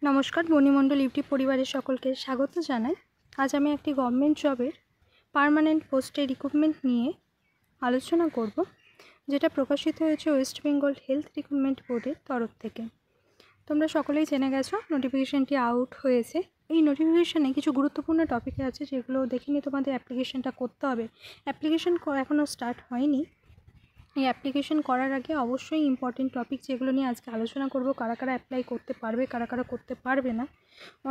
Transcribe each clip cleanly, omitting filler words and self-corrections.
নমস্কার, বনিমণ্ডল ইউটিউব পরিবারের সকলকে স্বাগত জানাই। আজ আমি একটি গভর্নমেন্ট জবের পার্মানেন্ট পোস্টে রিক্রুটমেন্ট নিয়ে আলোচনা করব, যেটা প্রকাশিত হয়েছে ওয়েস্ট বেঙ্গল হেলথ রিক্রুটমেন্ট বোর্ডের তরফ থেকে। তোমরা সকলেই জেনে গেছো নোটিফিকেশানটি আউট হয়েছে। এই নোটিফিকেশানে কিছু গুরুত্বপূর্ণ টপিক আছে যেগুলো দেখে নিয়ে তোমাদের অ্যাপ্লিকেশানটা করতে হবে। অ্যাপ্লিকেশান এখনও স্টার্ট হয়নি। এই অ্যাপ্লিকেশন করার আগে অবশ্যই ইম্পর্টেন্ট টপিক যেগুলো নিয়ে আজকে আলোচনা করব, কারা কারা অ্যাপ্লাই করতে পারবে, কারা কারা করতে পারবে না।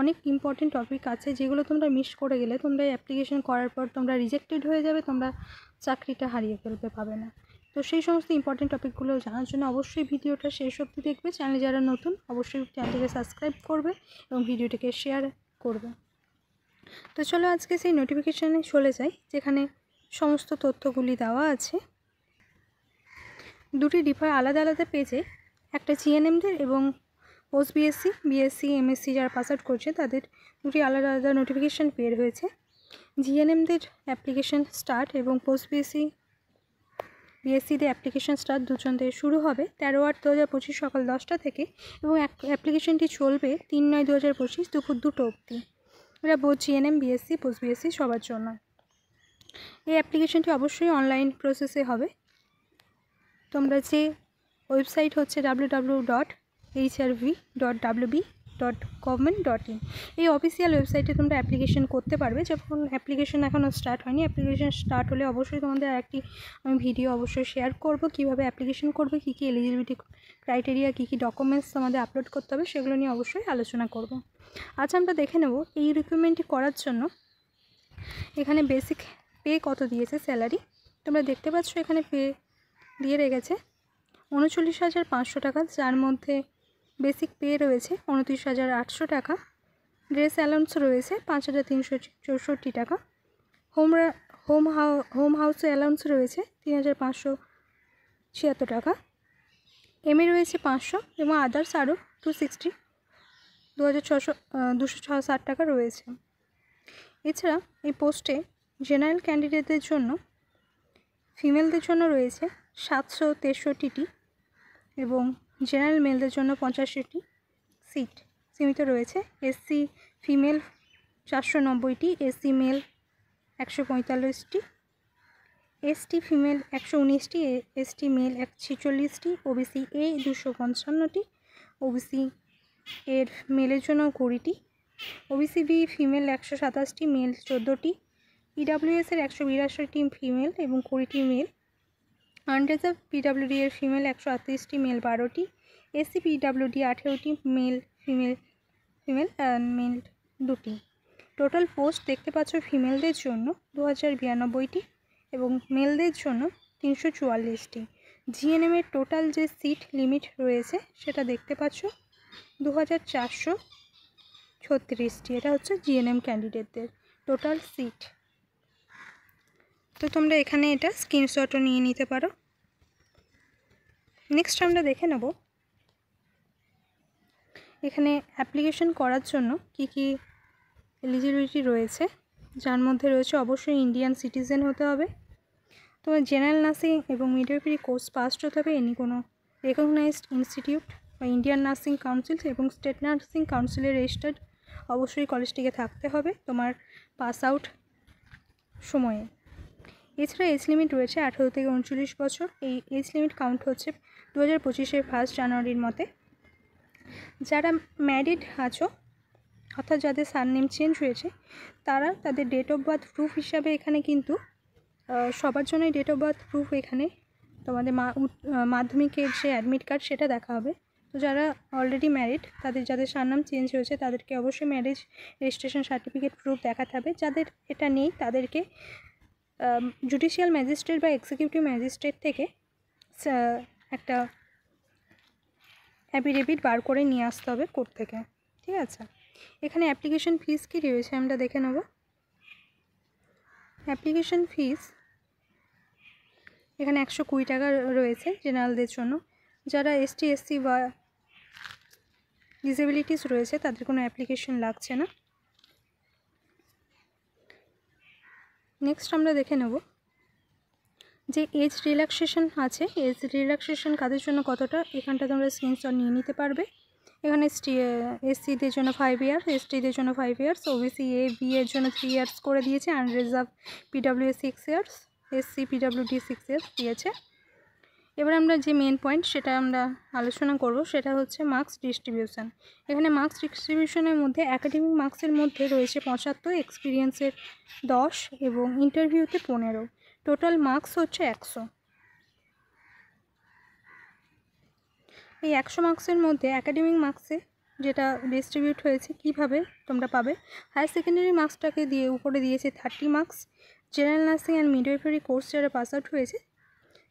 অনেক ইম্পর্টেন্ট টপিক আছে যেগুলো তোমরা মিস করে গেলে তোমরা অ্যাপ্লিকেশন করার পর তোমরা রিজেক্টেড হয়ে যাবে, তোমরা চাকরিটা হারিয়ে ফেলবে, পাবে না। তো সেই সমস্ত ইম্পর্টেন্ট টপিকগুলো জানার জন্য অবশ্যই ভিডিওটা শেষ অবধি দেখবে। চ্যানেলে যারা নতুন অবশ্যই চ্যানেলটিকে সাবস্ক্রাইব করবে এবং ভিডিওটিকে শেয়ার করবে। তো চলো আজকে সেই নোটিফিকেশানে চলে যাই, যেখানে সমস্ত তথ্যগুলি দেওয়া আছে। দুটি আলাদা আলাদা পেজে, একটা জিএনএমদের এবং পোস্ট বিএসসি, বিএসসি, এমএসসি যারা পাস আউট করছে তাদের দুটি আলাদা আলাদা নোটিফিকেশান বের হয়েছে। জিএনএমদের অ্যাপ্লিকেশান স্টার্ট এবং পোস্ট বিএসসি, বিএসসিদের অ্যাপ্লিকেশান স্টার্ট দুজনদের শুরু হবে 13/8/2025 সকাল 10টা থেকে এবং অ্যাপ্লিকেশানটি চলবে 3/9/2025 দুপুর 2টো অবধি। এটা both GNM, BSc, post BSc সবার জন্য। এই অ্যাপ্লিকেশানটি অবশ্যই অনলাইন প্রসেসে হবে। তোমরা যে ওয়েবসাইট হচ্ছে www.hrv.wb.government.in, এই অফিসিয়াল ওয়েবসাইটে তোমরা অ্যাপ্লিকেশন করতে পারবে। যখন অ্যাপ্লিকেশন এখনও স্টার্ট হয়নি, অ্যাপ্লিকেশন স্টার্ট হলে অবশ্যই তোমাদের একটি আমি ভিডিও অবশ্যই শেয়ার করব, কীভাবে অ্যাপ্লিকেশন করবে, কী কী এলিজিবিলিটি ক্রাইটেরিয়া, কী কী ডকুমেন্টস তোমাদের আপলোড করতে হবে, সেগুলো নিয়ে অবশ্যই আলোচনা করব। আজ আমরা দেখে নেব এই রিক্রুটমেন্টটি করার জন্য এখানে বেসিক পে কত দিয়েছে, স্যালারি তোমরা দেখতে পাচ্ছ এখানে পে দিয়ে রেখেছে 39,500 টাকা, যার মধ্যে বেসিক পে রয়েছে 29,800 টাকা, ড্রেস অ্যালাউন্স রয়েছে 5,364 টাকা, হোম হাউস অ্যালাউন্স রয়েছে 3,576 টাকা, এমএ রয়েছে 500 এবং আদার্স আরও 260 টাকা রয়েছে। এছাড়া এই পোস্টে জেনারেল ক্যান্ডিডেটদের জন্য, ফিমেলদের জন্য রয়েছে 763টি এবং জেনারেল মেলদের জন্য 85টি সিট সীমিত রয়েছে। এসসি ফিমেল 490টি, এসসি মেল 145টি, এসটি ফিমেল 119টি, এসটি মেল 146টি, ওবিসি এ 255টি, ওবিসি এর মেলের জন্য 20টি, ওবিসি বি ফিমেল 127টি, মেল 14টি, ইডাব্লিউএস এর 182টি ফিমেল এবং 20টি মেল, আনরিজার্ভ পিডাব্লিউডি এর ফিমেল 138টি, মেল 12টি, এসসি পিডাব্লিউডি 18টি, মেল মেল 2টি। টোটাল পোস্ট দেখতে পাচ্ছ ফিমেলদের জন্য 2092টি এবং মেলদের জন্য 344টি। জিএনএমের টোটাল যে সিট লিমিট রয়েছে সেটা দেখতে পাচ্ছ 2,436টি। এটা হচ্ছে জিএনএম ক্যান্ডিডেটদের টোটাল সিট। তো তোমরা এখানে এটা স্ক্রিনশটও নিয়ে নিতে পারো। নেক্সট আমরা দেখে নেব এখানে অ্যাপ্লিকেশন করার জন্য কি কি এলিজিবিলিটি রয়েছে, যার মধ্যে রয়েছে অবশ্যই ইন্ডিয়ান সিটিজেন হতে হবে, তোমার জেনারেল নার্সিং এবং মিডওয়াইফারি কোর্স পাস হতে হবে এনি কোনো রেকগনাইজড ইনস্টিটিউট বা ইন্ডিয়ান নার্সিং কাউন্সিল এবং স্টেট নার্সিং কাউন্সিলের রেজিস্টার্ড অবশ্যই কলেজটিকে থাকতে হবে তোমার পাস আউট সময়ে। এছাড়া এজ লিমিট রয়েছে 18 থেকে 39 বছর। এই এজ লিমিট কাউন্ট হচ্ছে 2025-এর 1 জানুয়ারির মতে। যারা ম্যারিড আছো, অর্থাৎ যাদের সারনেম চেঞ্জ হয়েছে, তারা তাদের ডেট অফ বার্থ প্রুফ হিসাবে এখানে কিন্তু সবার জন্যই ডেট অফ বার্থ প্রুফ এখানে তোমাদের মাধ্যমিকের যে অ্যাডমিট কার্ড সেটা দেখা হবে। তো যারা অলরেডি ম্যারিড, যাদের সারনাম চেঞ্জ হয়েছে তাদেরকে অবশ্যই ম্যারেজ রেজিস্ট্রেশন সার্টিফিকেট প্রুফ দেখাতে হবে। যাদের এটা নেই তাদেরকে জুডিশিয়াল ম্যাজিস্ট্রেট বা এক্সিকিউটিভ ম্যাজিস্ট্রেট থেকে একটা অ্যাফিডেভিট বার করে নিয়ে আসতে হবে কোর্ট থেকে, ঠিক আছে। এখানে অ্যাপ্লিকেশন ফিস কী রয়েছে আমরা দেখে নেব। অ্যাপ্লিকেশন ফিস এখানে 120 টাকা রয়েছে জেনারেলদের জন্য। যারা এসটি, এসসি বা ডিসেবিলিটিস রয়েছে তাদের কোনো অ্যাপ্লিকেশন লাগছে না। নেক্সট আমরা দেখে নেব যে এজ রিল্যাক্সেশন আছে, এজ রিল্যাক্সেশন কাদের জন্য কতটা, এখানটা তোমরা স্ক্রিনশট নিয়ে নিতে পারবে। এখানে এসসিদের জন্য 5 ইয়ার্স, এসটিদের জন্য 5 ইয়ার্স, ওবিসি এ বি এর জন্য 3 ইয়ার্স করে দিয়েছে, unreserved PW 6 years, SC PWD 6 years দিয়েছে। এবার আমরা যে মেন পয়েন্ট সেটা আমরা আলোচনা করব, সেটা হচ্ছে মার্কস ডিস্ট্রিবিউশন। এখানে মার্কস ডিস্ট্রিবিউশনের মধ্যে একাডেমিক মার্কসের মধ্যে রয়েছে 75, এক্সপিরিয়েন্সের 10 এবং ইন্টারভিউতে 15। টোটাল মার্কস হচ্ছে 100। এই 100 মার্কসের মধ্যে একাডেমিক মার্কসে যেটা ডিস্ট্রিবিউট হয়েছে কিভাবে তোমরা পাবে, হায়ার সেকেন্ডারি মার্কসটাকে দিয়ে উপরে দিয়েছে 30 marks. General nursing and midwifery course যারা পাস আউট হয়েছে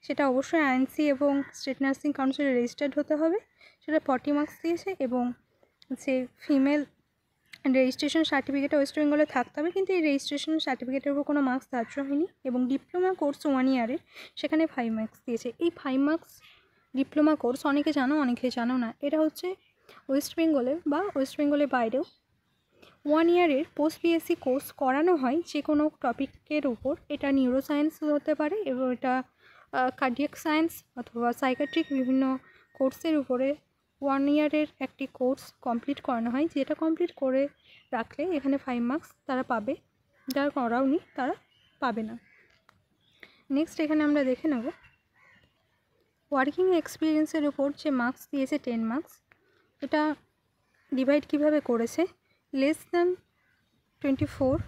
সেটা অবশ্যই আইএনসি এবং স্টেট নার্সিং কাউন্সিলে রেজিস্টার্ড হতে হবে, সেটা 40 মার্কস দিয়েছে। এবং যে ফিমেল রেজিস্ট্রেশন সার্টিফিকেট ওয়েস্ট বেঙ্গলে থাকতে হবে, কিন্তু এই রেজিস্ট্রেশন সার্টিফিকেটের উপর কোনো মার্কস ধার্য হয়নি। এবং ডিপ্লোমা কোর্স 1 ইয়ারের, সেখানে 5 মার্কস দিয়েছে। এই 5 মার্কস ডিপ্লোমা কোর্স অনেকে জানো, অনেকে জানো না, এটা হচ্ছে ওয়েস্ট বেঙ্গলে বা ওয়েস্ট বেঙ্গলের বাইরেও 1 ইয়ারের পোস্ট বিএসসি কোর্স করানো হয় যে কোনো টপিকের উপর। এটা নিউরোসায়েন্স হতে পারে এবং এটা কার্ডিয়াক সায়েন্স অথবা সাইকিয়াট্রিক বিভিন্ন কোর্সের উপরে 1 ইয়ারের একটি কোর্স কমপ্লিট করানো হয়, যেটা কমপ্লিট করে রাখলে এখানে 5 মার্কস তারা পাবে, যারা করাওনি তারা পাবে না। নেক্সট এখানে আমরা দেখে নেব ওয়ার্কিং এক্সপিরিয়েন্সের উপর যে মার্কস দিয়েছে 10 মার্কস, এটা ডিভাইড কিভাবে করেছে। লেস দ্যান 24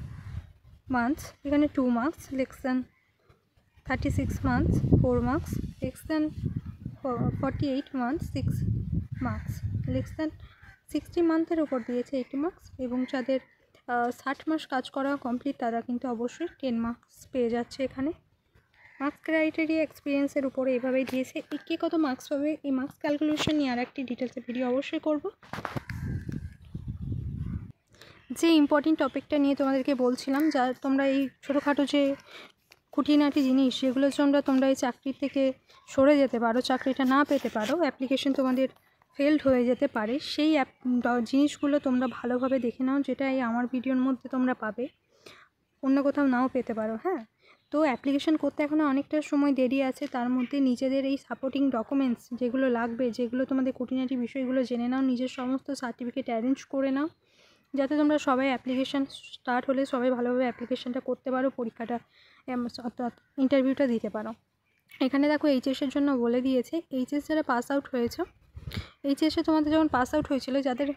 মান্থস এখানে 2 marks, less than 36 months 4 marks, less than 48 months 6 marks, less than 60 মান্থের উপর দিয়েছে 80 মার্কস, এবং যাদের 60 মাস কাজ করা কমপ্লিট তারা কিন্তু অবশ্যই 10 মার্কস পেয়ে যাচ্ছে। এখানে মার্কস ক্রাইটেরিয়া এক্সপিরিয়েন্সের উপরে এভাবেই দিয়েছে। কে কত মার্কস পাবে এই মার্কস ক্যালকুলেশন নিয়ে আর একটি ডিটেলসে ভিডিও অবশ্যই করব। যে ইম্পর্টেন্ট টপিকটা নিয়ে তোমাদেরকে বলছিলাম, যা তোমরা এই ছোটোখাটো যে খুঁটিনাটি জিনিস যেগুলোর জন্য তোমরা এই চাকরি থেকে সরে যেতে পারো, চাকরিটা না পেতে পারো, অ্যাপ্লিকেশন তোমাদের ফেলড হয়ে যেতে পারে, সেই জিনিসগুলো তোমরা ভালোভাবে দেখে নাও, যেটা এই আমার ভিডিওর মধ্যে তোমরা পাবে, অন্য কোথাও নাও পেতে পারো। হ্যাঁ, তো অ্যাপ্লিকেশন করতে এখনও অনেকটা সময় দেরি আছে, তার মধ্যে নিজেদের এই সাপোর্টিং ডকুমেন্টস যেগুলো লাগবে, যেগুলো তোমাদের খুঁটিনাটি বিষয়গুলো জেনে নাও, নিজের সমস্ত সার্টিফিকেট অ্যারেঞ্জ করে নাও, যাতে তোমরা সবাই অ্যাপ্লিকেশান স্টার্ট হলে সবাই ভালোভাবে অ্যাপ্লিকেশানটা করতে পারো, পরীক্ষাটা অর্থাৎ ইন্টারভিউটা দিতে পারো। এখানে দেখো এইচএসের জন্য বলে দিয়েছে, এইচএস যারা পাস আউট হয়েছে, এইচএসে তোমাদের যখন পাস আউট হয়েছিল যাদের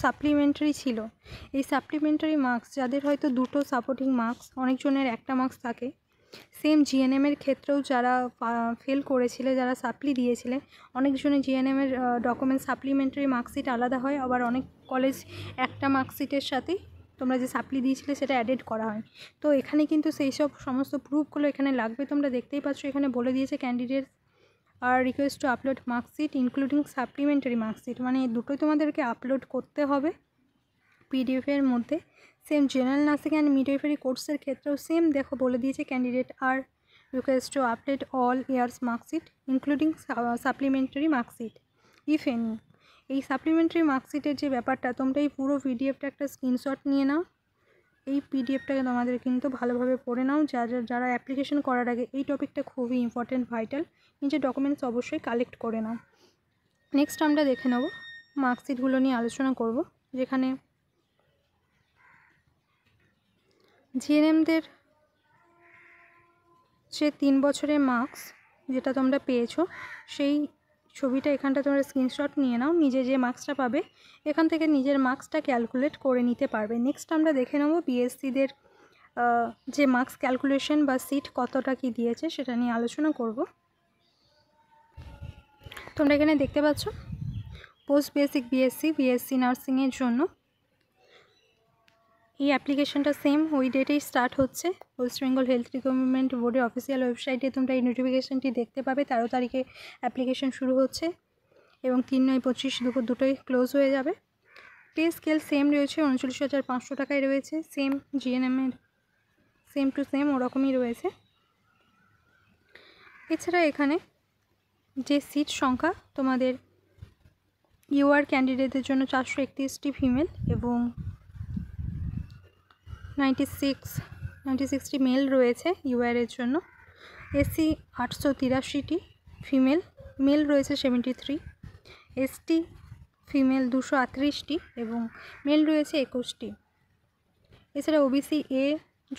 সাপ্লিমেন্টারি ছিল, এই সাপ্লিমেন্টারি মার্কস যাদের হয়তো দুটো সাপোর্টিং মার্কস, অনেকজনের একটা মার্কস থাকে, সেম জিএনএমের ক্ষেত্রেও যারা ফেল করেছিলে, যারা সাপ্লি দিয়েছিলে, অনেকজনের জিএনএমের ডকুমেন্ট সাপ্লিমেন্টারি মার্কশিট আলাদা হয়, আবার অনেক কলেজ একটা মার্কশিটের সাথে তোমরা যে সাপ্লি দিয়েছিলে সেটা অ্যাডেড করা হয়। তো এখানে কিন্তু সেই সব সমস্ত প্রুফগুলো এখানে লাগবে। তোমরা দেখতেই পাচ্ছ এখানে বলে দিয়েছে candidate are request to upload marksheet including supplementary marksheet, মানে দুটোই তোমাদেরকে আপলোড করতে হবে পিডিএফের মধ্যে। Same general nursing and midwifery কোর্সের ক্ষেত্রেও সেম দেখো বলে দিয়েছে candidate are request to update all years marksheet including supplementary marksheet if any. এই সাপ্লিমেন্টারি মার্কশিটের যে ব্যাপারটা, তোমরা এই পুরো পিডিএফটা একটা স্ক্রিনশট নিয়ে নাও, এই পিডিএফটাকে তোমাদের কিন্তু ভালোভাবে পড়ে নাও। যারা অ্যাপ্লিকেশন করার আগে এই টপিকটা খুবই ইম্পর্টেন্ট, ভাইটাল, নিজের ডকুমেন্টস অবশ্যই কালেক্ট করে নাও। নেক্সট আমরা দেখে নেব মার্কশিটগুলো নিয়ে আলোচনা করব, যেখানে জিএনএমদের যে 3 বছরের মার্কস যেটা তোমরা পেয়েছো, সেই ছবিটা এখানটা তোমরা স্ক্রিনশট নিয়ে নাও, নিজে যে মার্কসটা পাবে এখান থেকে নিজের মার্কসটা ক্যালকুলেট করে নিতে পারবে। নেক্সট আমরা দেখে নেব বিএসসিদের যে মার্কস ক্যালকুলেশন বা সিট কতটা কি দিয়েছে সেটা নিয়ে আলোচনা করব। তোমরা এখানে দেখতে পাচ্ছ পোস্ট বেসিক বিএসসি নার্সিংয়ের জন্য এই অ্যাপ্লিকেশনটা সেম ওই ডেটেই স্টার্ট হচ্ছে। ওয়েস্ট বেঙ্গল হেলথ রিক্রুটমেন্ট বোর্ডের অফিসিয়াল ওয়েবসাইটে তোমরা এই নোটিফিকেশানটি দেখতে পাবে। 13 তারিখে অ্যাপ্লিকেশন শুরু হচ্ছে এবং 3/9/25 দুপুর দুটোই ক্লোজ হয়ে যাবে। পে স্কেল সেম রয়েছে, 39,500 টাকায় রয়েছে, সেম জিএনএমের সেম টু সেম ওরকমই রয়েছে। এছাড়া এখানে যে সিট সংখ্যা তোমাদের ইউআর ক্যান্ডিডেটদের জন্য 431টি ফিমেল এবং 96টি মেল রয়েছে ইউআরের জন্য। এসসি 883টি ফিমেল, মেল রয়েছে 73, এসটি ফিমেল 238টি এবং মেল রয়েছে 21টি। এছাড়া ওবিসি এ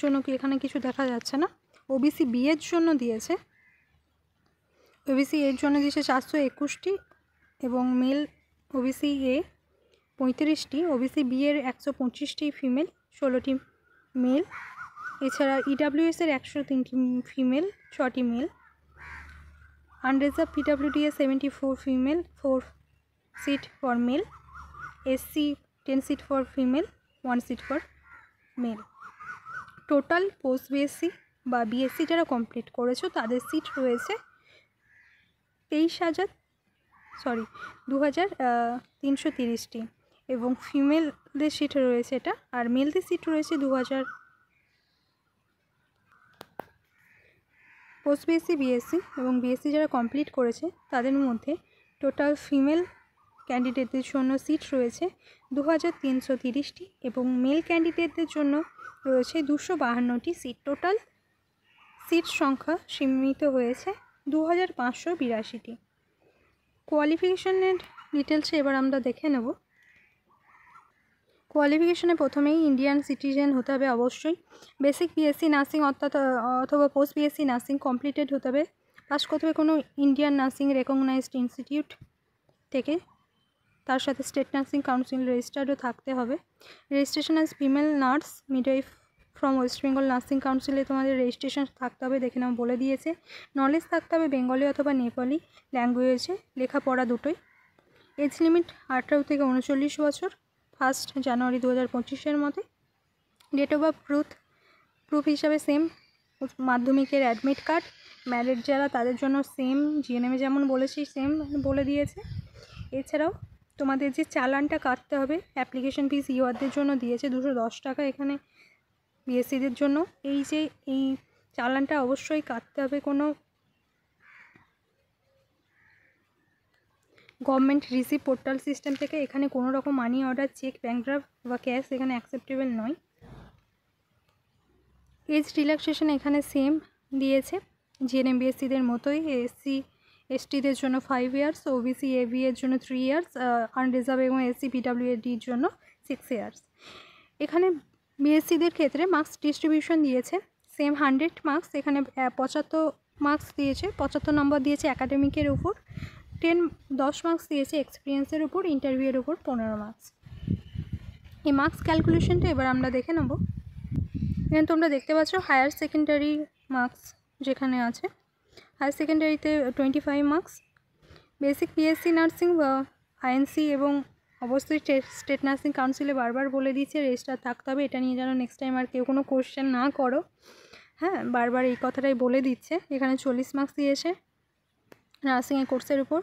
জন্য কি এখানে কিছু দেখা যাচ্ছে না, ওবিসি বি এর জন্য দিয়েছে, ওবিসি এর জন্য দিয়েছে 421টি এবং মেল ওবিসি এ 35টি, ওবিসি বি এর 125টি ফিমেল, 16টি মেল। এছাড়া ইডাব্লিউএস এর 103টি ফিমেল, 6টি মেল। আনরিজার্ভ পিডাব্লিউডি এ 74 female, 4 seat for male. SC 10 seat for female, 1 seat for male. Total post BSc বা বিএসসি যারা কমপ্লিট করেছো তাদের সিট রয়েছে 2330টি এবং ফিমেলদের সিট রয়েছে এটা, আর মেলদের সিট রয়েছে 2000। পোস্ট বিএসসি বিএসসি এবং বিএসসি যারা কমপ্লিট করেছে তাদের মধ্যে টোটাল ফিমেল ক্যান্ডিডেটদের জন্য সিট রয়েছে 2330টি এবং মেল ক্যান্ডিডেটদের জন্য রয়েছে 252টি সিট। টোটাল সিট সংখ্যা সীমিত হয়েছে 2582টি। কোয়ালিফিকেশনের ডিটেলসে এবার আমরা দেখে নেব। কোয়ালিফিকেশনে প্রথমেই ইন্ডিয়ান সিটিজেন হতে হবে অবশ্যই। বেসিক বিএসসি নার্সিং অথবা পোস্ট বিএসসি নার্সিং কমপ্লিটেড হতে হবে, পাস করতে হবে কোনো ইন্ডিয়ান নার্সিং রেকগনাইজড ইনস্টিটিউট থেকে, তার সাথে স্টেট নার্সিং কাউন্সিল রেজিস্টার্ডও থাকতে হবে। Registration as female nurse midwife from West Bengal nursing কাউন্সিলে তোমাদের রেজিস্ট্রেশন থাকতে হবে, দেখে নাও বলে দিয়েছে। নলেজ থাকতে হবে বেঙ্গলি অথবা নেপালি ল্যাঙ্গুয়েজে, লেখাপড়া দুটোই। এজ লিমিট 18 থেকে 39 বছর, 1 জানুয়ারি 2025-এর মধ্যে। ডেট অফ বার্থ প্রুফ হিসাবে সেম মাধ্যমিকের অ্যাডমিট কার্ড, ম্যারিড যারা তাদের জন্য সেম জিএনএমে যেমন বলেছি সেম বলে দিয়েছে। এছাড়াও তোমাদের যে চালানটা কাটতে হবে, অ্যাপ্লিকেশন ফিস ইউআরদের জন্য দিয়েছে 210 টাকা এখানে বিএসসিদের জন্য। এই চালানটা অবশ্যই কাটতে হবে, কোনো গভর্নমেন্ট রিসিভ পোর্টাল সিস্টেম থেকে। এখানে কোনো রকম money order, cheque, bank draft বা ক্যাশ এখানে অ্যাকসেপ্টেবল নয়। এজ রিল্যাক্সেশন এখানে সেম দিয়েছে জিএনএম বিএসসিদের মতোই। এসসি এসটিদের জন্য 5 ইয়ার্স, ওবিসি এবি এর জন্য 3 ইয়ার্স, আনরিজার্ভ এবং এসসি পিডাব্লিউডির জন্য 6 ইয়ার্স। এখানে বিএসসিদের ক্ষেত্রে মার্কস ডিস্ট্রিবিউশন দিয়েছে সেম 100 মার্কস। এখানে 75 মার্কস দিয়েছে, 75 নম্বর দিয়েছে একাডেমিকের উপর, 10 মার্কস দিয়েছে এক্সপিরিয়েন্সের উপর, ইন্টারভিউয়ের উপর 15 মার্কস। এই মার্কস ক্যালকুলেশনটা এবার আমরা দেখে নেব। এখানে তোমরা দেখতে পাচ্ছ হায়ার সেকেন্ডারি মার্কস যেখানে আছে, হায়ার সেকেন্ডারিতে 25 মার্কস। বেসিক বিএসসি নার্সিং বা আইএনসি এবং অবশ্যই স্টেট নার্সিং কাউন্সিলে বারবার বলে দিচ্ছে রেজিস্টার থাকতে হবে, এটা নিয়ে যেন নেক্সট টাইম আর কেউ কোনো কোশ্চেন না করো। হ্যাঁ, বারবার এই কথাটাই বলে দিচ্ছে। এখানে 40 মার্কস দিয়েছে নার্সিংয়ের কোর্সের উপর।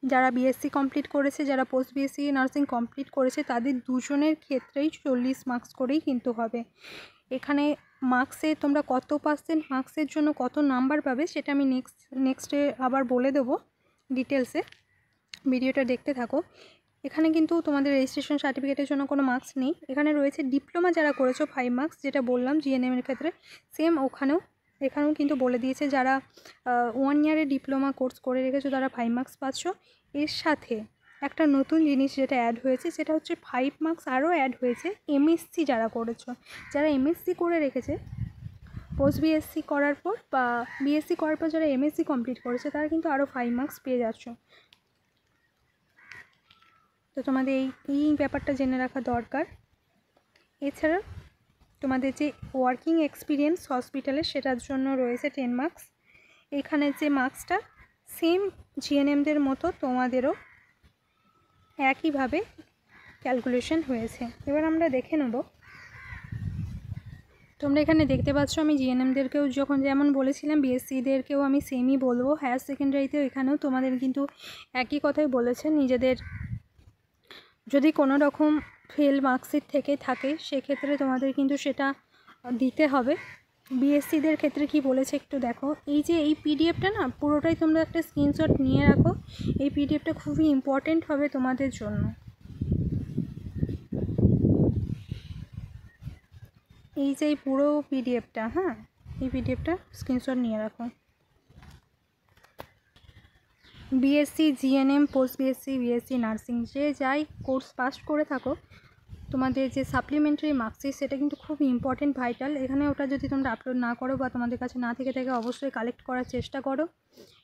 যারা বিএসসি কমপ্লিট করেছে, যারা পোস্ট বিএসসি নার্সিং কমপ্লিট করেছে তাদের দুজনের ক্ষেত্রেই 40 মার্কস করেই কিন্তু হবে। এখানে মার্কসে তোমরা কত পার্সেন্ট মার্কসের জন্য কত নাম্বার পাবে সেটা আমি নেক্সটে আবার বলে দেবো ডিটেলসে, ভিডিওটা দেখতে থাকো। এখানে কিন্তু তোমাদের রেজিস্ট্রেশন সার্টিফিকেটের জন্য কোনো মার্কস নেই। এখানে রয়েছে ডিপ্লোমা যারা করেছো 5 মার্কস, যেটা বললাম জিএনএমের ক্ষেত্রে সেম এখানেও কিন্তু বলে দিয়েছে যারা 1 ইয়ারে ডিপ্লোমা কোর্স করে রেখেছো তারা 5 মার্কস পাচ্ছ। এর সাথে একটা নতুন জিনিস যেটা অ্যাড হয়েছে সেটা হচ্ছে 5 মার্কস আরও অ্যাড হয়েছে এমএসসি যারা করেছো। যারা এমএসসি করে রেখেছে পোস্ট বিএসসি করার পর বা বিএসসি করার পর যারা এমএসসি কমপ্লিট করেছে তারা কিন্তু আরও 5 মার্কস পেয়ে যাচ্ছ। তো তোমাদের এই ব্যাপারটা জেনে রাখা দরকার। এছাড়া তোমাদের যে ওয়ার্কিং এক্সপিরিয়েন্স হসপিটালে সেটার জন্য রয়েছে 10 মার্কস। এখানে যে মার্কসটা সেম জিএনএমদের মতো তোমাদেরও একইভাবে ক্যালকুলেশন হয়েছে। এবার আমরা দেখে নেব। তোমরা এখানে দেখতে পাচ্ছ আমি জিএনএমদেরকেও যখন যেমন বলেছিলাম বিএসসিদেরকেও আমি সেমই বলবো। হায়ার সেকেন্ডারিতেও এখানেও তোমাদের কিন্তু একই কথাই বলেছে, নিজেদের যদি কোনো রকম ফেল মার্কশিট থেকে থাকে সেক্ষেত্রে তোমাদের কিন্তু সেটা দিতে হবে। বিএসসিদের ক্ষেত্রে কি বলেছে একটু দেখো। এই পিডিএফটা না পুরোটাই তোমরা একটা স্ক্রিনশট নিয়ে রাখো, এই পিডিএফটা খুবই ইম্পর্টেন্ট হবে তোমাদের জন্য। এই পুরো পিডিএফটা, হ্যাঁ এই পিডিএফটা স্ক্রিনশট নিয়ে রাখো। BSc GNM, post BSc, BSc nursing, যে যাই কোর্স পাস করে থাকো, তোমাদের যে সাপ্লিমেন্টারি মার্কশিট সেটা কিন্তু খুব ইম্পর্টেন্ট, ভাইটাল। এখানে ওটা যদি তোমরা আপলোড না করো বা তোমাদের কাছে না থেকে থাকে, অবশ্যই কালেক্ট করার চেষ্টা করো।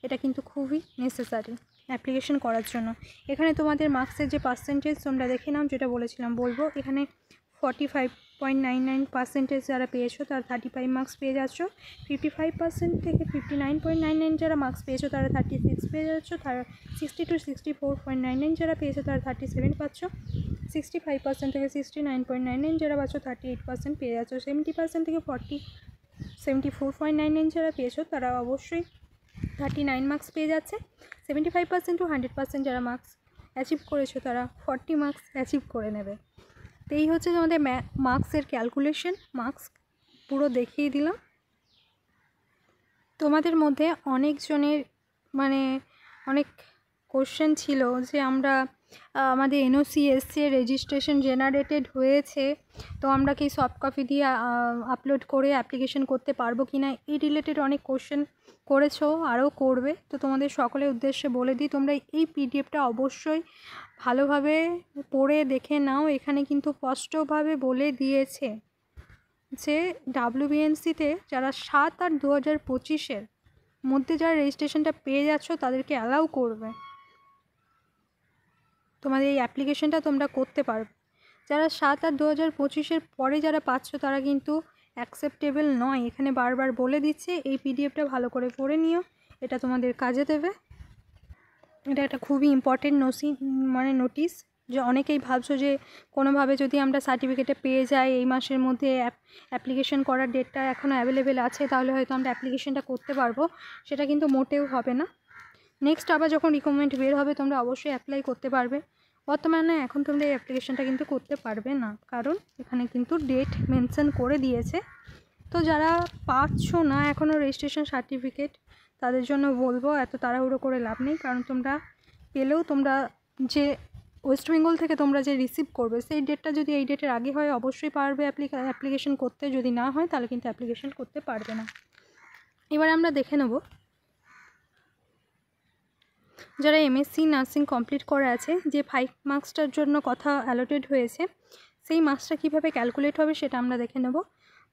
এটা কিন্তু খুবই নেসেসারি অ্যাপ্লিকেশন করার জন্য। এখানে তোমাদের মার্কসের যে পার্সেন্টেজ তোমরা দেখে নাও, যেটা বলেছিলাম বলবো। এখানে 45.99% যারা পেয়েছো তারা 35 মার্কস পেয়ে যাচ্ছ। 55% থেকে 59.99 যারা মার্কস পেয়েছো তারা 36 পেয়ে যাচ্ছ। তারা 60 to 64.99 যারা পেয়েছো তারা 37 পাচ্ছ। 65% থেকে 69.99 যারা পাচ্ছ 38% পেয়ে যাচ্ছ। 70% থেকে 74.99 যারা পেয়েছো তারা অবশ্যই 39 মার্কস পেয়ে যাচ্ছে। 75% to 100% যারা মার্কস অ্যাচিভ করেছো তারা 40 মার্কস অ্যাচিভ করে নেবে। তো এই হচ্ছে আমাদের মার্কসের ক্যালকুলেশন। মার্কস পুরো দেখিয়ে দিলাম। তোমাদের মধ্যে অনেকজনের অনেক কোশ্চেন ছিল যে আমাদের এনওসি এসছে, রেজিস্ট্রেশন জেনারেটেড হয়েছে, তো আমরা কি সফট কপি দিয়ে আপলোড করে অ্যাপ্লিকেশন করতে পারবো কি না, এই রিলেটেড অনেক কোশ্চেন করেছো, আরও করবে। তো তোমাদের সকলের উদ্দেশ্যে বলে দিই, তোমরা এই পিডিএফটা অবশ্যই ভালোভাবে পড়ে দেখে নাও। এখানে কিন্তু স্পষ্টভাবে বলে দিয়েছে যে ডাব্লিউবিএনসিতে যারা 7 আর 2025 মধ্যে যারা রেজিস্ট্রেশনটা পেয়ে যাচ্ছ তাদেরকে অ্যালাউ করবে, তোমাদের এই অ্যাপ্লিকেশনটা তোমরা করতে পারবে। যারা 7 আর 2025 পরে যারা পাচ্ছ তারা কিন্তু অ্যাকসেপ্টেবল নয়, এখানে বারবার বলে দিচ্ছে। এই পিডিএফটা ভালো করে পড়ে নিও, এটা তোমাদের কাজে দেবে। এটা একটা খুবই ইম্পর্টেন্ট নোটিশ, যে অনেকেই ভাবছো যে কোনোভাবে যদি আমরা সার্টিফিকেটে পেয়ে যাই এই মাসের মধ্যে, অ্যাপ্লিকেশন করার ডেটটা এখনও অ্যাভেলেবেল আছে, তাহলে হয়তো আমরা অ্যাপ্লিকেশনটা করতে পারবো। সেটা কিন্তু মোটেও হবে না। নেক্সট আবার যখন রিকমেন্ড বের হবে তোমরা অবশ্যই অ্যাপ্লাই করতে পারবে। বর্তমানে এখন তোমরা এই অ্যাপ্লিকেশনটা কিন্তু করতে পারবে না, কারণ এখানে কিন্তু ডেট মেনশন করে দিয়েছে। তো যারা পাচ্ছ না এখনও রেজিস্ট্রেশন সার্টিফিকেট, তাদের জন্য বলবো এত তাড়াহুড়ো করে লাভ নেই, কারণ তোমরা পেলেও তোমরা যে ওয়েস্ট বেঙ্গল থেকে তোমরা যে রিসিভ করবে সেই ডেটটা যদি এই ডেটের আগে হয় অবশ্যই পারবে অ্যাপ্লিকেশন করতে, যদি না হয় তাহলে কিন্তু অ্যাপ্লিকেশন করতে পারবে না। এবার আমরা দেখে নেব যারা এমএসসি নার্সিং কমপ্লিট করা আছে, যে 5 মার্কসটার জন্য কথা অ্যালোটেড হয়েছে, সেই মার্কসটা কীভাবে ক্যালকুলেট হবে সেটা আমরা দেখে নেব।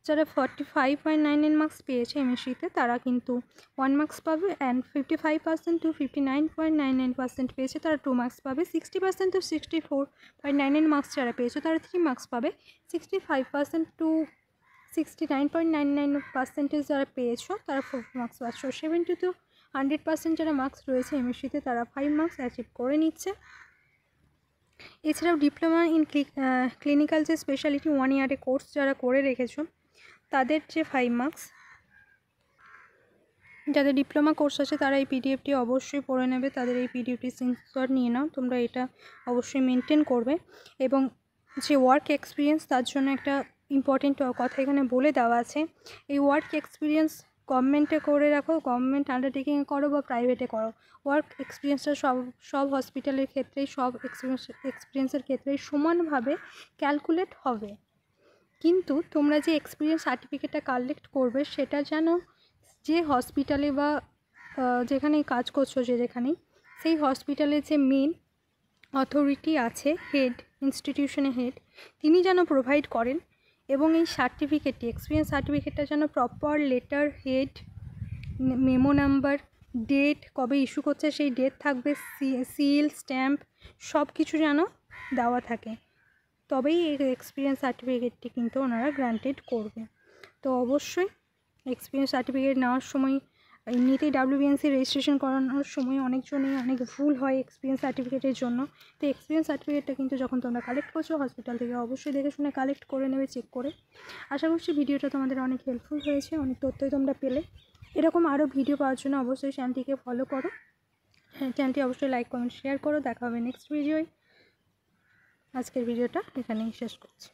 যারা 45.99 মার্কস পেয়েছে এমএসসিতে তারা কিন্তু 1 মার্কস পাবে, অ্যান্ড 55% to 59.99% পেয়েছে তারা 2 মার্কস পাবে। 60% to 64.99 মার্কস যারা পেয়েছে তারা 3 মার্কস পাবে। 65% to 69.99% যারা পেয়েছো তারা 4 মার্কস পাচ্ছ। 70 to 100% যারা মার্কস রয়েছে এমএসসিতে তারা 5 মার্কস অ্যাচিভ করে নিচ্ছে। এছাড়াও ডিপ্লোমা ইন ক্লিনিক্যাল যে স্পেশালিটি 1 ইয়ারে কোর্স যারা করে রেখেছো তাদের যে 5 মার্কস, যাদের ডিপ্লোমা কোর্স আছে তারা এই পিডিএফটি অবশ্যই পড়ে নেবে, তাদের এই পিডিএফটি স্ক্রিনশট নিয়ে নাও, তোমরা এটা অবশ্যই মেনটেন করবে। এবং যে ওয়ার্ক এক্সপিরিয়েন্স তার জন্য একটা ইম্পর্টেন্ট কথা এখানে বলে দেওয়া আছে। এই ওয়ার্ক এক্সপিরিয়েন্স গভর্নমেন্টে করে রাখো, গভর্নমেন্ট আন্ডারটেকিংয়ে করো বা প্রাইভেটে করো, ওয়ার্ক এক্সপিরিয়েন্সটা সব হসপিটালের ক্ষেত্রেই, সব এক্সপিরিয়েন্সের ক্ষেত্রেই সমানভাবে ক্যালকুলেট হবে। কিন্তু তোমরা যে এক্সপিরিয়েন্স সার্টিফিকেটটা কালেক্ট করবে সেটা যেন যে হসপিটালে বা যেখানেই কাজ করছো যেখানেই, সেই হসপিটালে যে মেন অথরিটি আছে, হেড, ইনস্টিটিউশনে হেড, তিনি যেন প্রোভাইড করেন। এবং এই সার্টিফিকেটটি, এক্সপিরিয়েন্স সার্টিফিকেটটা যেন proper letter head, memo number, date, কবে ইস্যু করছে সেই ডেট থাকবে, সিল, স্ট্যাম্প, সব কিছু যেন দেওয়া থাকে, তবেই এই এক্সপিরিয়েন্স সার্টিফিকেটটি কিন্তু ওনারা গ্রান্টেড করবে। তো অবশ্যই এক্সপিরিয়েন্স সার্টিফিকেট নেওয়ার সময়, এমনিতেই ডাব্লিউবিএনসি রেজিস্ট্রেশন করানোর সময় অনেকজনই অনেক ভুল হয় এক্সপিরিয়েন্স সার্টিফিকেটের জন্য। তো এক্সপিরিয়েন্স সার্টিফিকেটটা কিন্তু যখন তোমরা কালেক্ট করছো হসপিটাল থেকে অবশ্যই দেখে শুনে কালেক্ট করে নেবে, চেক করে। আশা করছি ভিডিওটা তোমাদের অনেক হেল্পফুল হয়েছে, অনেক তথ্যই তোমরা পেলে। এরকম আরও ভিডিও পাওয়ার জন্য অবশ্যই চ্যানেলটিকে ফলো করো, চ্যানেলটি অবশ্যই লাইক, কমেন্ট, শেয়ার করো। দেখা হবে নেক্সট ভিডিওয়। আজকের ভিডিওটা এখানেই শেষ করছি।